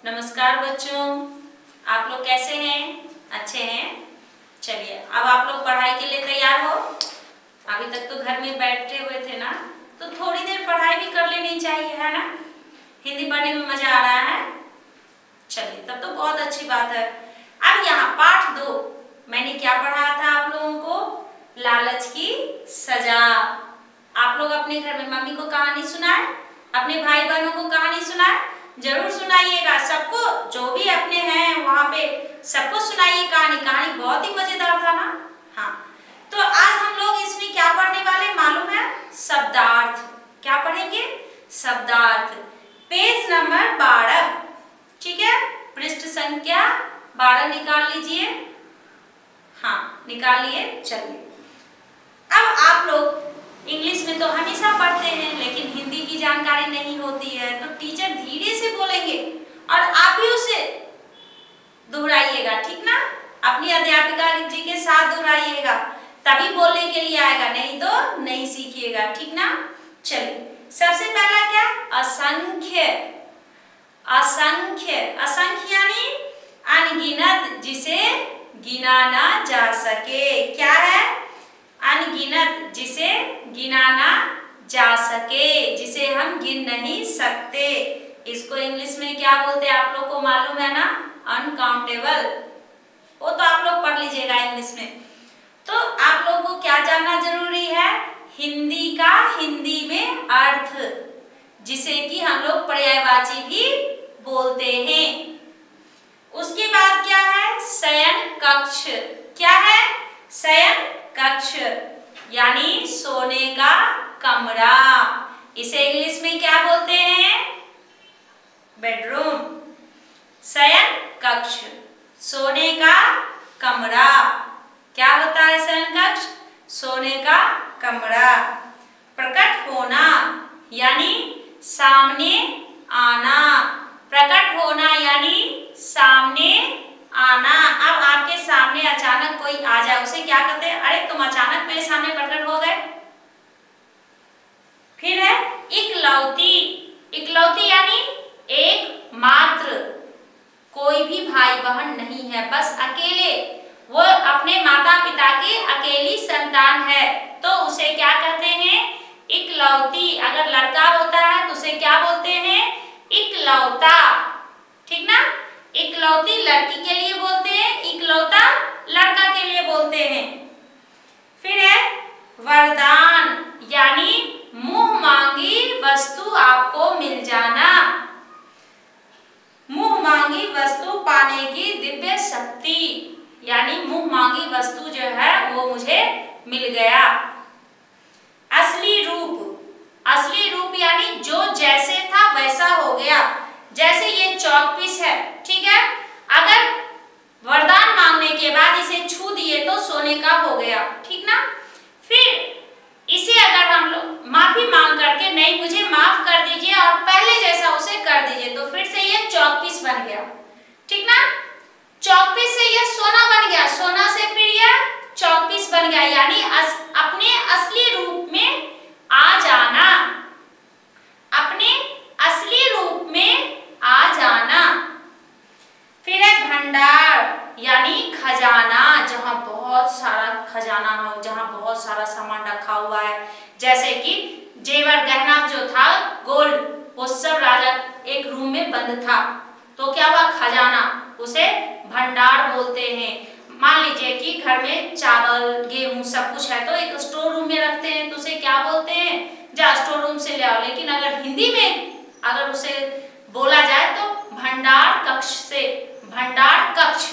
नमस्कार बच्चों, आप लोग कैसे हैं? अच्छे हैं? चलिए, अब आप लोग पढ़ाई के लिए तैयार हो? अभी तक तो घर में बैठे हुए थे ना, तो थोड़ी देर पढ़ाई भी कर लेनी चाहिए, है ना? हिंदी पढ़ने में मजा आ रहा है? चलिए, तब तो बहुत अच्छी बात है। अब यहाँ पाठ 2 मैंने क्या पढ़ाया था आप लोगों को? लालच की सजा। आप लोग अपने घर में मम्मी को कहानी सुनाए, अपने भाई बहनों को कहानी सुनाए, जरूर सुनाइएगा। सबको, जो भी अपने हैं वहां पे सबको सुनाइए कहानी। कहानी बहुत ही मजेदार था ना? हाँ, तो आज हम लोग इसमें क्या पढ़ने वाले मालूम है? शब्दार्थ। क्या पढ़ेंगे? शब्दार्थ। पेज नंबर 12, ठीक है? पृष्ठ संख्या 12 निकाल लीजिए। हाँ, निकाल लिए। चलिए, अब आप लोग इंग्लिश में तो हमेशा पढ़ते हैं, लेकिन हिंदी की जानकारी नहीं होती है, तो टीचर धीरे से बोलेंगे और आप भी उसे दोहराइएगा, ठीक ना? अपनी अध्यापिका जी के साथ दोहराइएगा, तभी बोलने के लिए आएगा, नहीं तो नहीं सीखिएगा, ठीक ना? चलिए, सबसे पहला क्या? असंख्य। असंख्य, असंख्य यानी अनगिनत, जिसे गिना ना जा सके। क्या है? अनगिनत, जिसे गिना ना जा सके, जिसे हम गिन नहीं सकते। इसको इंग्लिश में क्या बोलते हैं आप लोग को मालूम है ना? अनकाउंटेबल। वो तो आप लोग पढ़ लीजिएगा इंग्लिश में। तो आप लोगों को क्या जानना जरूरी है? हिंदी का हिंदी में अर्थ, जिसे कि हम लोग पर्यायवाची भी बोलते हैं। उसके बाद क्या है? शयन कक्ष। क्या है? शयन कक्ष यानी सोने का कमरा। इसे इंग्लिश में क्या बोलते हैं? बेडरूम। शयन कक्ष, सोने का कमरा। क्या होता है शयन कक्ष? सोने का कमरा। प्रकट होना यानी सामने आना। प्रकट होना यानी सामने आना। अब आपके सामने अचानक कोई आ जाए, उसे क्या कहते हैं? अरे तुम अचानक मेरे सामने प्रकट हो गए। फिर है इकलौती। इकलौती यानी एक मात्र, कोई भी भाई बहन नहीं है, बस अकेले, वो अपने माता पिता की अकेली संतान है, तो उसे क्या कहते हैं? इकलौती। अगर लड़का होता है तो उसे क्या बोलते हैं? इकलौता, ठीक ना? इकलौती लड़की के लिए बोलते हैं, इकलौता लड़का के लिए बोलते हैं। फिर है वरदान यानी मुंह मांगी वस्तु आपको मिल जाना। मुंह मांगी वस्तु पाने की दिव्य शक्ति, यानी मुंह मांगी वस्तु जो है वो मुझे मिल गया। असली रूप। असली रूप यानी जो जैसे था वैसा हो गया। जैसे ये चॉकपीस है, ठीक है? अगर वरदान मांगने के बाद इसे छू दिए तो सोने का हो गया, ठीक ना? फिर इसे अगर हम लोग माफी मांग करके, नहीं मुझे माफ कर दीजिए और पहले जैसा उसे कर दीजिए, तो फिर से ये चॉकपीस बन गया, ठीक ना? चॉकपीस से ये सोना बन गया, सोना से फिर यह चॉकपीस बन गया, यानी अपने असली रूप में आ जाना। अपने असली रूप में आ जाना। फिर है भंडार यानी खजाना, जहां बहुत सारा खजाना हो, जहां बहुत सारा सामान रखा हुआ है, जैसे कि जेवर गहना जो था गोल्ड, वो सब राजा एक रूम में बंद था, तो क्या हुआ? खजाना। उसे भंडार बोलते हैं। मान लीजिए कि घर में चावल गेहूं सब कुछ है, तो एक स्टोर रूम में रखते हैं, तो उसे क्या बोलते हैं? जा स्टोर रूम से ले आओ। लेकिन अगर हिंदी में अगर उसे बोला जाए तो भंडार कक्ष से, भंडार कक्ष।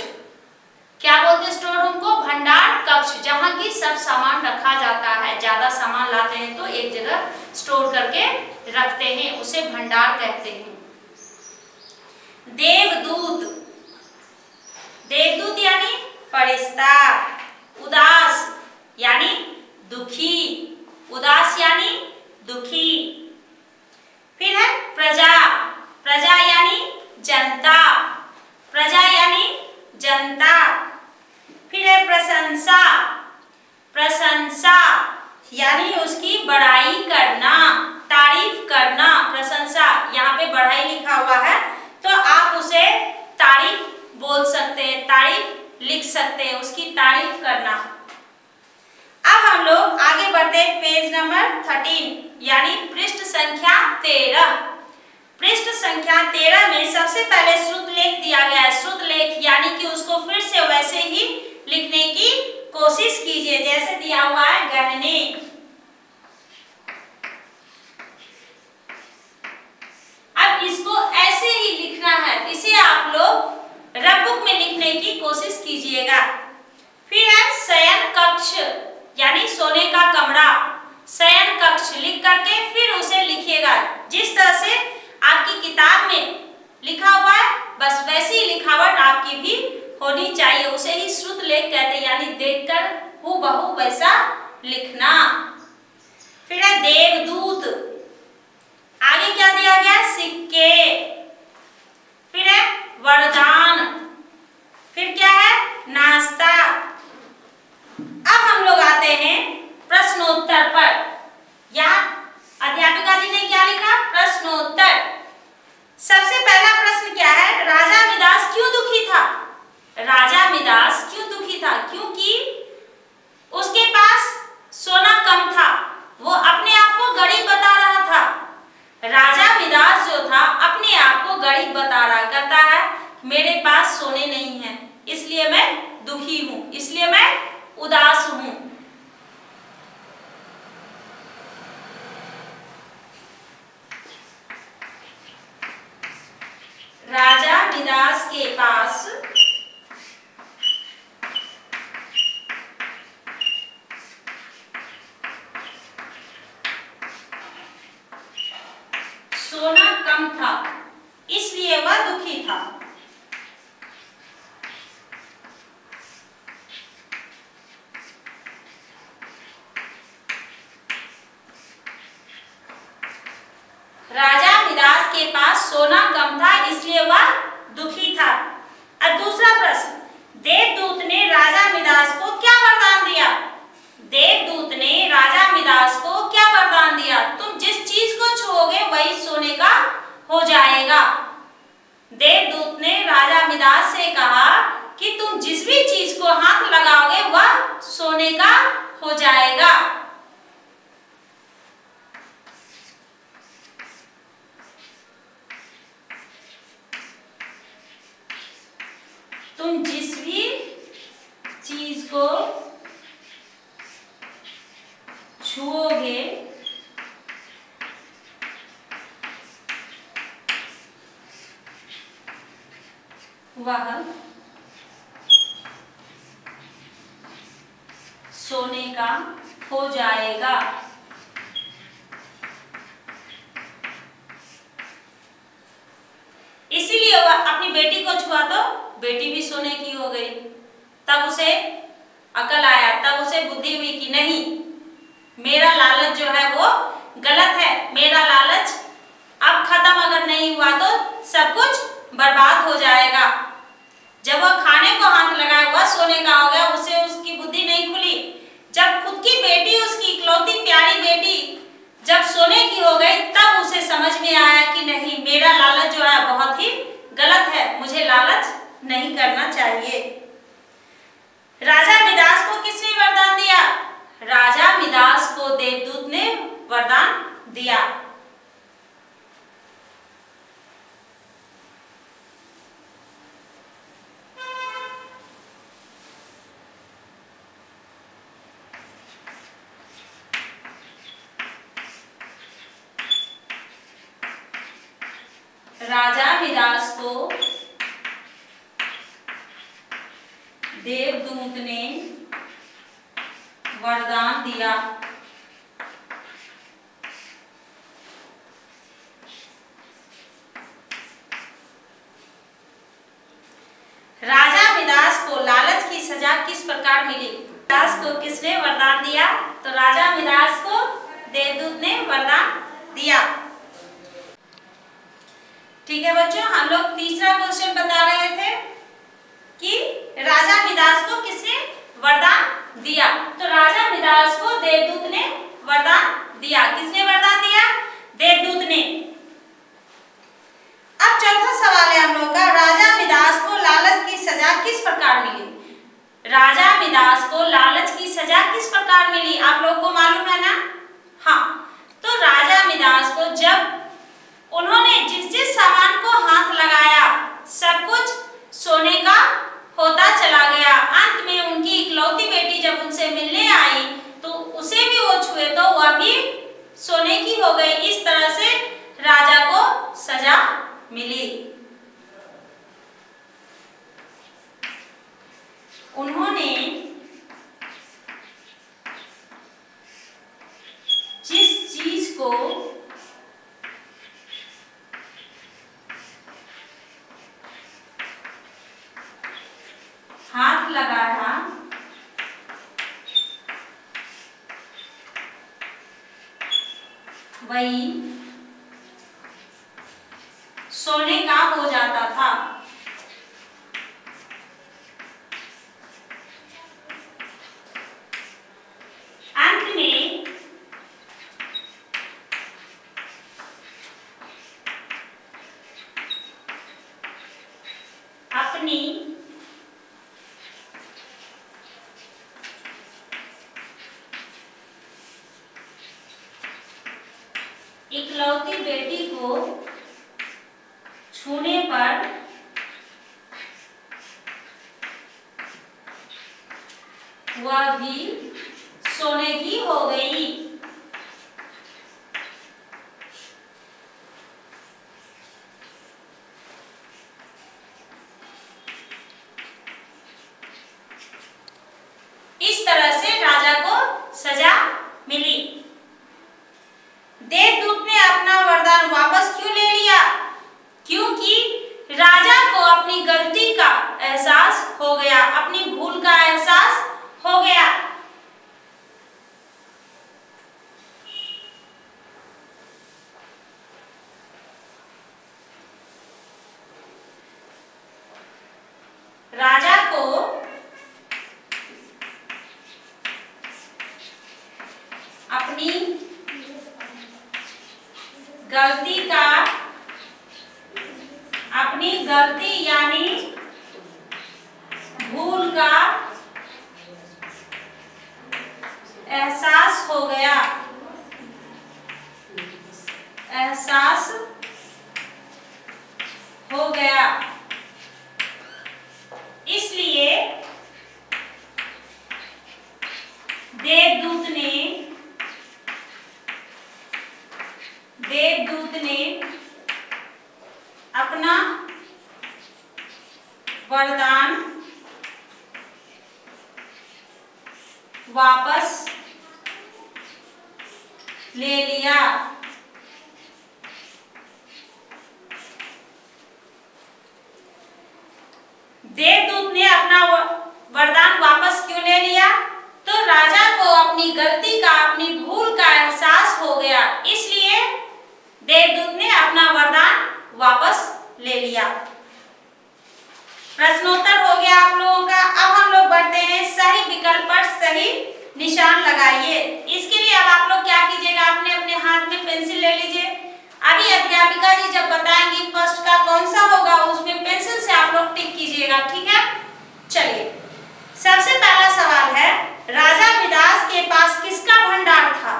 क्या बोलते स्टोर रूम को? भंडार कक्ष, जहां की सब सामान रखा जाता है। ज्यादा सामान लाते हैं तो एक जगह स्टोर करके रखते हैं, उसे भंडार कहते हैं। देवदूत। देवदूत यानी फरिश्ता। उदास यानी दुखी। उदास यानी दुखी। फिर है प्रजा। प्रजा यानी जनता। प्रजा यानी जनता। फिर है प्रशंसा। प्रशंसा यानी उसकी बड़ाई करना, तारीफ करना। प्रशंसा, यहाँ पे बढ़ाई लिखा हुआ है, तो आप उसे सकते हैं, उसकी तारीफ करना। अब हम लोग आगे बढ़ते हैं पेज नंबर 13 यानी पृष्ठ संख्या 13। पृष्ठ संख्या 13 में सबसे पहले श्रुत लेख दिया गया है। श्रुत लेख यानी कि उसको फिर से वैसे ही लिखने की कोशिश कीजिए जैसे दिया हुआ है गहने। अब इसको ऐसे ही लिखना है, इसे आप लोग रफ बुक में लिखने की कोशिश कीजिएगा। फिर है शयन कक्ष यानी सोने का कमरा। शयन कक्ष लिख करके फिर उसे लिखिएगा जिस तरह से आपकी किताब में लिखा हुआ है, बस वैसी लिखावट आपकी भी होनी चाहिए। उसे ही श्रुत लेख कहते हैं, यानी देखकर हूबहू वैसा लिखना। फिर है देवदूत, आगे क्या दिया गया, सिक्के। फिर है वरदान, फिर क्या है, नाश्ता। अब हम लोग आते हैं प्रश्नोत्तर पर। यहाँ अध्यापिका जी ने क्या लिखा, प्रश्नोत्तर। सबसे पहला प्रश्न क्या है, राजा मिदास क्यों दुखी था। राजा मिदास क्यों दुखी था, क्योंकि उसके पास सोना कम था, वो अपने आप को गरीब बता रहा था। राजा मिदास जो था अपने आप को गरीब बता रहा, कहता है मेरे पास सोने नहीं है, इसलिए मैं दुखी हूं, इसलिए मैं उदास हूं। राजा मिदास के पास सोना कम था, इसलिए वह दुखी था। राजा मिदास के पास सोना कम था, इसलिए वह दुखी था। अब दूसरा प्रश्न, देवदूत ने राजा मिदास को क्या वरदान दिया। देवदूत ने राजा मिदास को क्या वरदान दिया, तुम जिस चीज को छुओगे वही सोने का हो जाएगा। देवदूत ने राजा मिदास से कहा कि तुम जिस भी चीज को हाथ लगाओगे वह सोने का हो जाएगा। तुम जिस भी चीज को छुओगे वह सोने का हो जाएगा। इसीलिए वह अपनी बेटी को छुआ तो बेटी भी सोने की हो गई। तब उसे अकल आया, तब उसे बुद्धि हुई कि नहीं, मेरा लालच जो है वो गलत है, मेरा लालच अब खत्म अगर नहीं हुआ तो सब कुछ बर्बाद हो जाएगा। जब वह खाने को हाथ लगाया वह सोने का हो गया, उसे उसकी बुद्धि नहीं खुली। जब खुद की बेटी, उसकी इकलौती प्यारी बेटी जब सोने की हो गई, तब उसे समझ में आया कि नहीं, मेरा लालच जो है बहुत ही गलत है, मुझे लालच नहीं करना चाहिए। राजा मिदास को किसने वरदान दिया। राजा मिदास को देवदूत ने वरदान दिया। राजा मिदास को देवदूत ने वरदान दिया। राजा मिदास को लालच की सजा किस प्रकार मिली। मिदास को किसने वरदान दिया, तो राजा मिदास को देवदूत ने वरदान दिया। ठीक है बच्चों, हम लोग तीसरा क्वेश्चन बता रहे थे कि राजा मिदास को किसने वरदान दिया, तो राजा मिदास को देवदूत ने वरदान दिया। किसने वरदान दिया, देवदूत ने। अब चौथा सवाल है हम लोग का, राजा मिदास को लालच की सजा किस प्रकार मिली। राजा मिदास को लालच की सजा किस प्रकार मिली, आप लोग को मालूम है ना। हाँ, तो राजा मिदास को जब उन्होंने जिस जिस सामान को हाथ लगाया सब कुछ सोने का होता चला गया। अंत में उनकी इकलौती बेटी जब उनसे मिलने आई तो उसे भी वो छुए तो वह भी सोने की हो गई। इस तरह से राजा को सजा मिली। उन्होंने जिस चीज को हाथ लगाया वही सोने का हो जाता था। अंत में अपनी इकलौती बेटी को छूने पर वह भी सोने की हो गई। इस तरह से राजा को सजा मिली। देवदूत ने अपना वरदान वापस क्यों ले लिया? क्योंकि राजा को अपनी गलती का एहसास हो गया, अपनी भूल का एहसास हो गया। राजा को अपनी गलती यानी भूल का एहसास हो गया, एहसास हो गया। इसलिए देवदूत ने अपना वरदान वापस ले लिया। देवदूत ने अपना वरदान वापस क्यों ले लिया? तो राजा को अपनी गलती का, अपनी भूल का एहसास हो गया, इसलिए देवदूत ने अपना वरदान वापस ले लिया। प्रश्नोत्तर हो गया आप लोगों का। अब हम लोग बढ़ते हैं सही विकल्प पर सही निशान लगाइए। इसके लिए अब आप लोग क्या कीजिएगा, अपने अपने हाथ में पेंसिल ले लीजिए। अभी अध्यापिका जी जब बताएंगी फर्स्ट का कौन सा होगा उसमें पेंसिल से आप लोग टिक कीजिएगा, ठीक है। चलिए, सबसे पहला सवाल है, राजा मिदास के पास किसका भंडार था?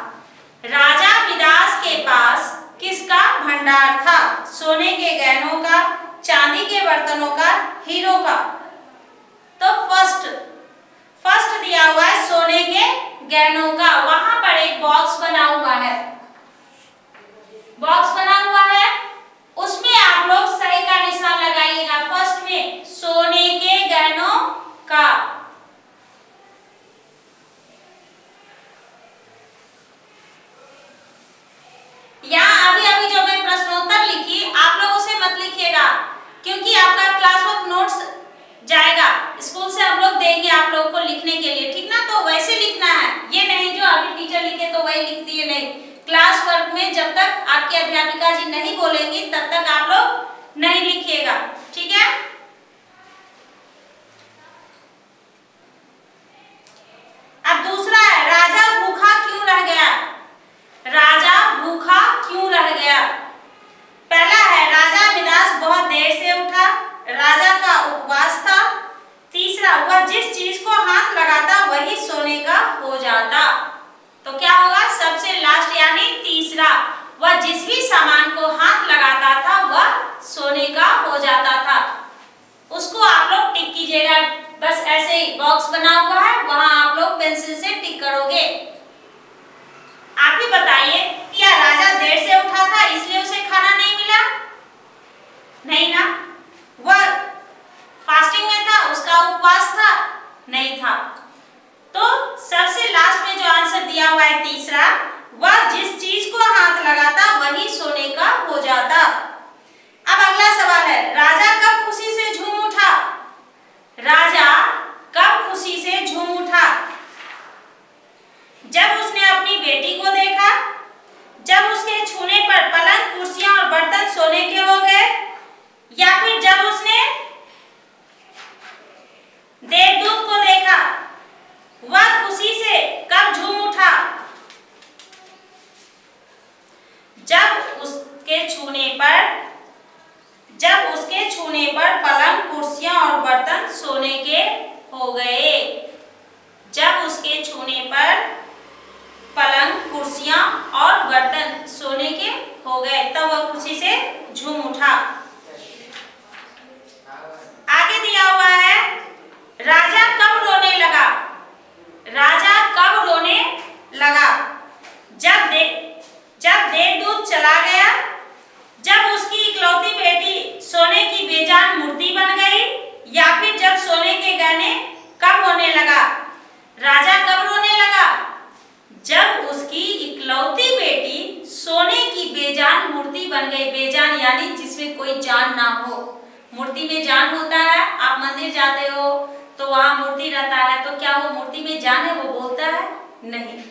राजा मिदास के पास किसका भंडार था? सोने के गहनों का, चांदी के बर्तनों का, हीरो का? तो फर्स्ट दिया हुआ है सोने के गहनों का। वहां पर एक बॉक्स बना हुआ है, उसमें आप लोग सही का निशान लगाइएगा। फर्स्ट में सोने के गहनों का। यहाँ अभी जो मैं प्रश्नोत्तर लिखी आप लोग उसे मत लिखिएगा, क्योंकि आपका क्लास वर्क नोट्स जाएगा, स्कूल से हम लोग देंगे आप लोगों को लिखने के लिए, ठीक ना। तो वैसे लिखना है, ये नहीं जो अभी टीचर लिखे तो वही लिख दिए, नहीं। क्लास वर्क में जब तक आपकी अध्यापिका जी नहीं बोलेंगी तब तक आप लोग नहीं लिखिएगा, ठीक है। अब दूसरा है, राजा भूखा क्यों रह गया? राजा भूखा क्यों रह गया? पहला है, राजा मिदास बहुत देर से उठा, राजा का उपवास था। तीसरा, वह जिस चीज को वह जिस भी सामान को हाथ लगाता था वह सोने का हो जाता था। उसको आप लोग टिक कीजिएगा, बस ऐसे ही बॉक्स बना हुआ है, वहां आप लोग पेंसिल से टिक करोगे। आप ही बताइए, क्या राजा देर से उठा था इसलिए उसे खाना नहीं मिला? नहीं ना। वह फास्टिंग में था, उसका उपवास था? नहीं था। तो सबसे लास्ट में जो आंसर दिया हुआ है तीसरा, वह जिस चीज को हाथ लगाता वही सोने का हो जाता। अब अगला सवाल है, राजा कब खुशी से झूम उठा? राजा कब खुशी से झूम उठा? जब उसने अपनी बेटी को देखा, जब उसके छूने पर पलंग, कुर्सियां और बर्तन सोने के हो गए, या फिर जब उसने देवदूत को देखा? वह खुशी से कब झूम उठा? जब उसके छूने पर पलंग, कुर्सियां और बर्तन सोने के हो गए। जब उसके छूने पर पलंग, कुर्सियां और बर्तन सोने के हो गए, तब वह खुशी से झूम उठा। आगे दिया हुआ है, राजा कब रोने लगा? राजा कब रोने लगा? जब देवदूत चला गया, जब उसकी इकलौती बेटी सोने की बेजान मूर्ति बन गई, या फिर जब सोने के गहने कब होने लगा? राजा कब रोने लगा? जब उसकी इकलौती बेटी सोने की बेजान मूर्ति बन गई। बेजान यानी जिसमें कोई जान ना हो। मूर्ति में जान होता है, आप मंदिर जाते हो तो वहां मूर्ति रहता है, तो क्या वो मूर्ति में जान है? वो बोलता है? नहीं।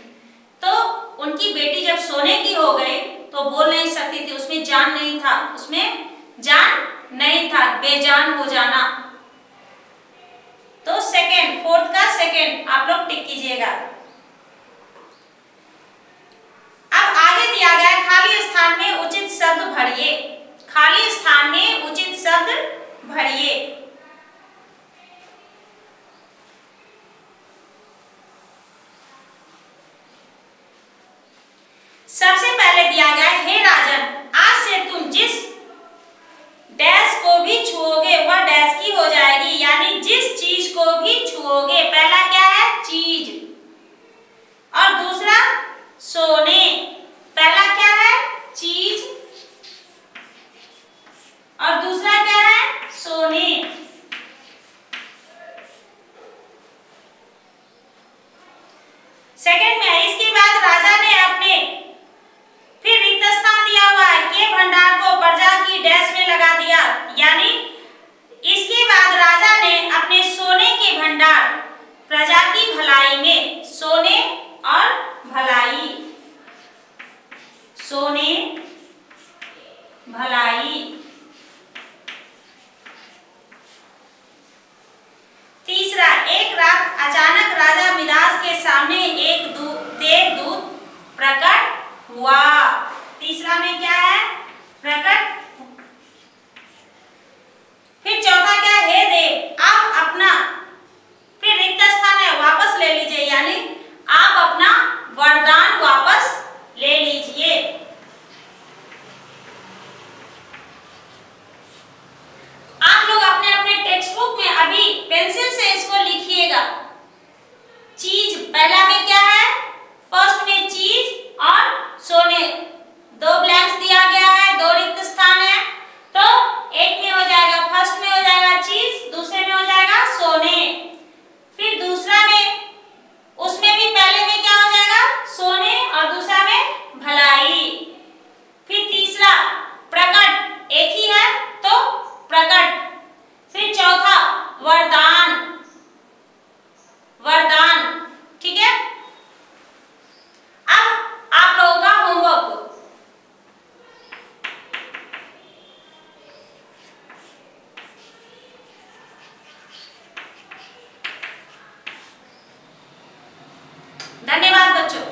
तो उनकी बेटी जब सोने की हो गई तो बोल नहीं सकती थी, उसमें जान नहीं था, उसमें जान नहीं था, बेजान हो जाना। तो सेकंड, फोर्थ का सेकंड आप लोग टिक कीजिएगा। अब आगे दिया गया, खाली स्थान में उचित शब्द भरिए। खाली स्थान में उचित शब्द भरिए। सबसे पहले दिया गया, हे राजन, आज से तुम जिस डैश को भी छुओगे वह डैश की हो जाएगी, यानी जिस चीज को भी छुओगे। पहला क्या है? चीज। और दूसरा सोने। पहला क्या है? चीज, और दूसरा क्या है? सोने। सेकंड में इसके बाद राजा ने अपने फिर रिक्त स्थान दिया हुआ है के भंडार को प्रजा की डैश में लगा दिया, यानी इसके बाद राजा ने अपने सोने के भंडार प्रजा की भलाई में, सोने और भलाई, सोने भलाई। तीसरा, एक रात अचानक राजा मिदास के सामने एक देवदूत प्रकट हुआ। तीसरा में क्या है? प्रकट। फिर चौथा क्या? हे देव, आप अपना, फिर रिक्त स्थान है, वापस ले लीजिए, यानी आप अपना वरदान वापस ले लीजिए। आप लोग अपने अपने टेक्स्ट बुक में अभी पेंसिल से इसको लिखिएगा। चीज, पहला में क्या है? फर्स्ट में चीज और सोने, दो ब्लैंक्स दिया गया है, दो रिक्त स्थान है, तो एक में हो जाएगा, फर्स्ट में हो जाएगा चीज, दूसरे में हो जाएगा सोने। फिर दूसरा में, उसमें भी पहले में क्या हो जाएगा? सोने, और दूसरा में भलाई। फिर तीसरा प्रकट, एक ही है तो प्रकट। फिर चौथा वरदान, वरदान। ठीक है। अब आप लोगों का होमवर्क, धन्यवाद बच्चों।